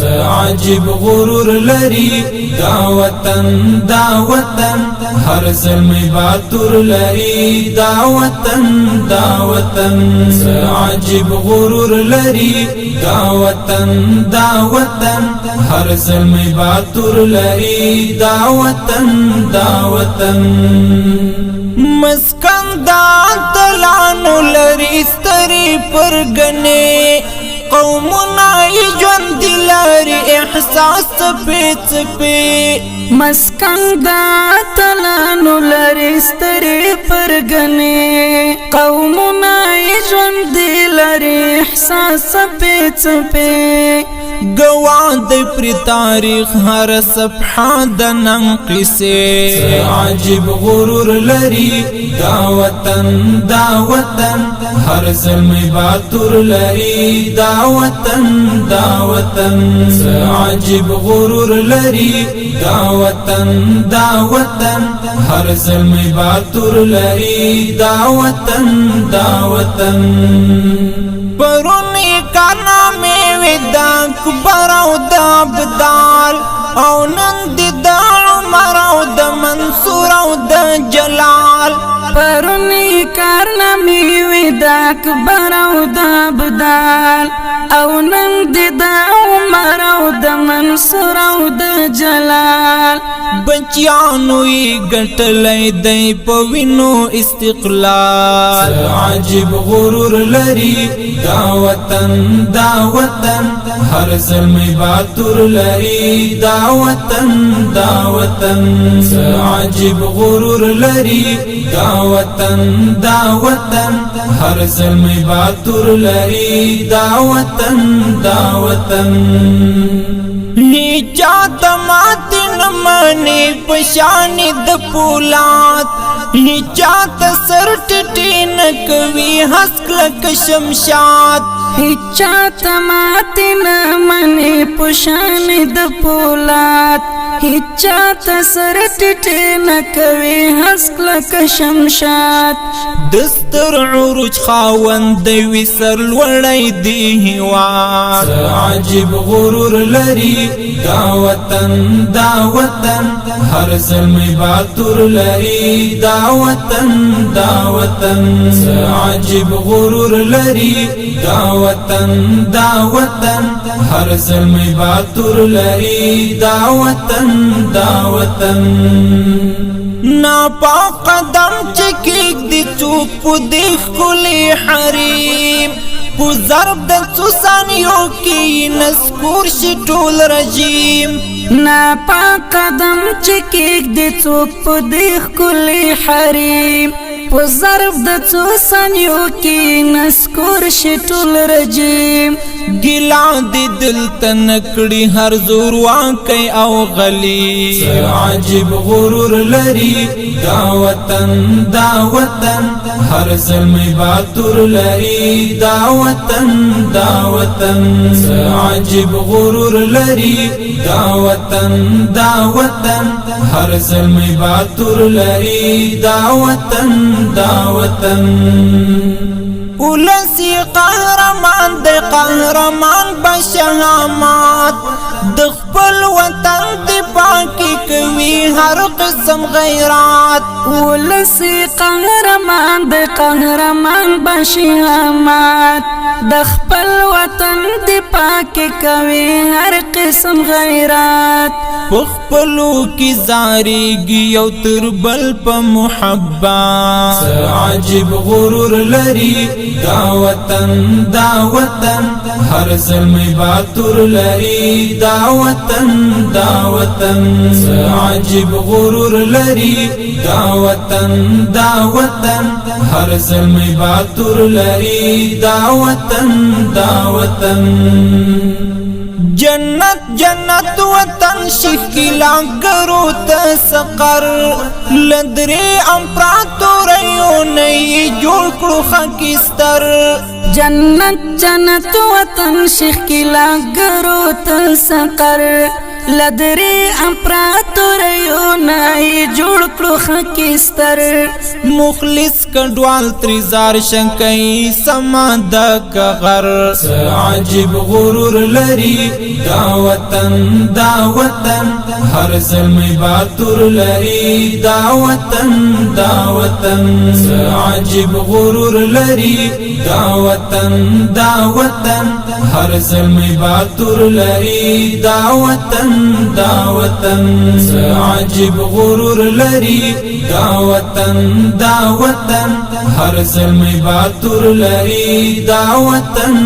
عجیب غرور لري دا وطن هر زلمی باتور لري دا وطن عجیب غرور لري دا وطن هر زلمی باتور لري دا وطن مسکن دا تلانو لري ستري پرگنه قومنا ژوند لري احساس څپې مسکن دا تلانو لري ستري پرگنه قومنا ژوند لري احساس څپې گواه دی پر تاریخ هر صفحه د نن قصه عجیب غرور لري دا وطن هر زلمی باتور لري دا وطن عجیب غرور لري دا وطن هر زلمی باتور لري دا وطن پرونی کارنامه ودا اکبر او د ابدال او نن د عمر او د منصور او د جلال پرونی کارنامه ودا اکبر او د ابدال او نن د عمر او د منصور او د جلال بچیانو یې ګټلې دی په وینو استقلال عجیب غرور لري دا وطن هر زلمی باتور لري دا وطن عجیب غرور لري دا وطن هر زلمی باتور لري دا وطن هیچا تمات نمانی پشانی د پولاد هیچا تسر ټټی نکوي حسک لک شمشاد هیچا تمات نمانی پشانی د پولاد هیچا تسر ټټی نکوي حسک لک شمشاد دستر عروج خاوند وی سر لوړی دی هواد عجیب غرور لري دا وطن هر زلمی باتور لري دا وطن عجیب غرور لري دا وطن هر زلمی باتور لري دا وطن ناپا قدم چکیک دی چوک پو دیخ کلی حریم پو ضرب د څو ثانیو کې نسکور شي ټول رژیم ناپا قدم چکیک دی چوک پو دیخ کلی حریم پو ضرب د څو ثانیو کې نسکور شي ټول رژیم ګلا دی دل تنکړي هر زور واکي او غلي عجیب غرور لري دا وطن هر زلمی باتور لري دا وطن عجیب غرور لري دا وطن هر زلمی باتور لري دا وطن ولسی قهرمان د قهرمان بشهامات د خپل وطن دفاع کوي هر قسم غیرات ولسی قهرمان د قهرمان بشهامات د خپل وطن دفاع کوي هر قسم غیرات خپلو کی زاریږي یو تر بل په محبت عجیب غرور لري دا وطن هر زلمی باتور لري دا وطن عجیب غرور لري دا وطن هر زلمی باتور لري دا وطن جنت وطن شکلا کرو تسقر لدری امپراتوریو نئی جوړ کړو خاکستر جنت وطن شکلا کرو تسقر لدری امپراتوریو نای جوړ کړو خکستر مخلص کډوال تریزار شنکای سما د کغر عجیب غرور لري دا وطن هر زلمی باتور لري دا وطن عجیب غرور لري دا وطن هر زلمی باتور لري دا وطن عجیب غرور لري دا وطن هر زلمی باتور لري دا وطن